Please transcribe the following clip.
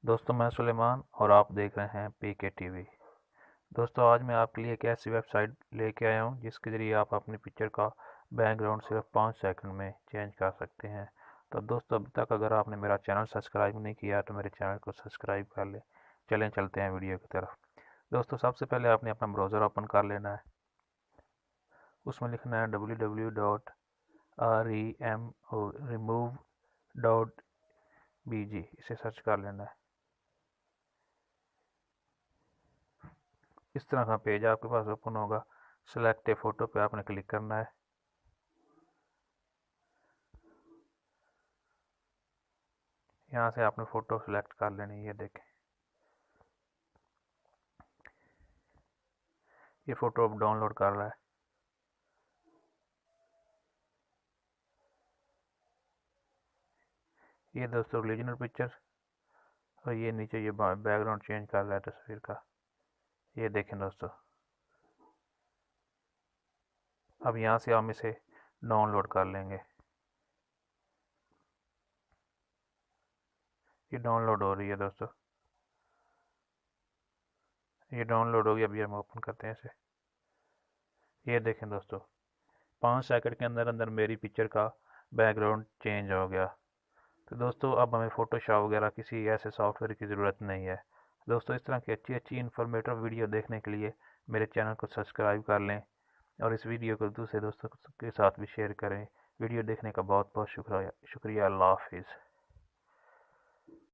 दोस्तों मैं सुलेमान और आप देख रहे हैं पीके टीवी। दोस्तों आज मैं आपके लिए एक ऐसी वेबसाइट लेके आया हूं जिसके ज़रिए आप अपनी पिक्चर का बैकग्राउंड सिर्फ 5 सेकंड में चेंज कर सकते हैं। तो दोस्तों अभी तक अगर आपने मेरा चैनल सब्सक्राइब नहीं किया तो मेरे चैनल को सब्सक्राइब कर लें। चलें चलते हैं वीडियो की तरफ। दोस्तों सबसे पहले आपने अपना ब्राउज़र ओपन कर लेना है। उसमें लिखना है www.remove.bg, इसे सर्च कर लेना है। इस तरह का पेज आपके पास ओपन होगा। सेलेक्ट ए फोटो पे आपने क्लिक करना है। यहाँ से आपने फ़ोटो सेलेक्ट कर लेनी है। ये देखें, ये फ़ोटो अब डाउनलोड कर रहा है। ये दोस्तों ओरिजिनल पिक्चर, और ये नीचे ये बैकग्राउंड चेंज कर रहा है तस्वीर का। ये देखें दोस्तों, अब यहाँ से हम इसे डाउनलोड कर लेंगे। ये डाउनलोड हो रही है दोस्तों, ये डाउनलोड हो गई। अभी हम ओपन करते हैं इसे। ये देखें दोस्तों, 5 सेकंड के अंदर अंदर मेरी पिक्चर का बैकग्राउंड चेंज हो गया। तो दोस्तों अब हमें फ़ोटोशॉप वगैरह किसी ऐसे सॉफ्टवेयर की ज़रूरत नहीं है। दोस्तों इस तरह की अच्छी अच्छी इन्फॉर्मेटिव वीडियो देखने के लिए मेरे चैनल को सब्सक्राइब कर लें और इस वीडियो को दूसरे दोस्तों के साथ भी शेयर करें। वीडियो देखने का बहुत बहुत शुक्रिया। अल्लाह हाफिज़।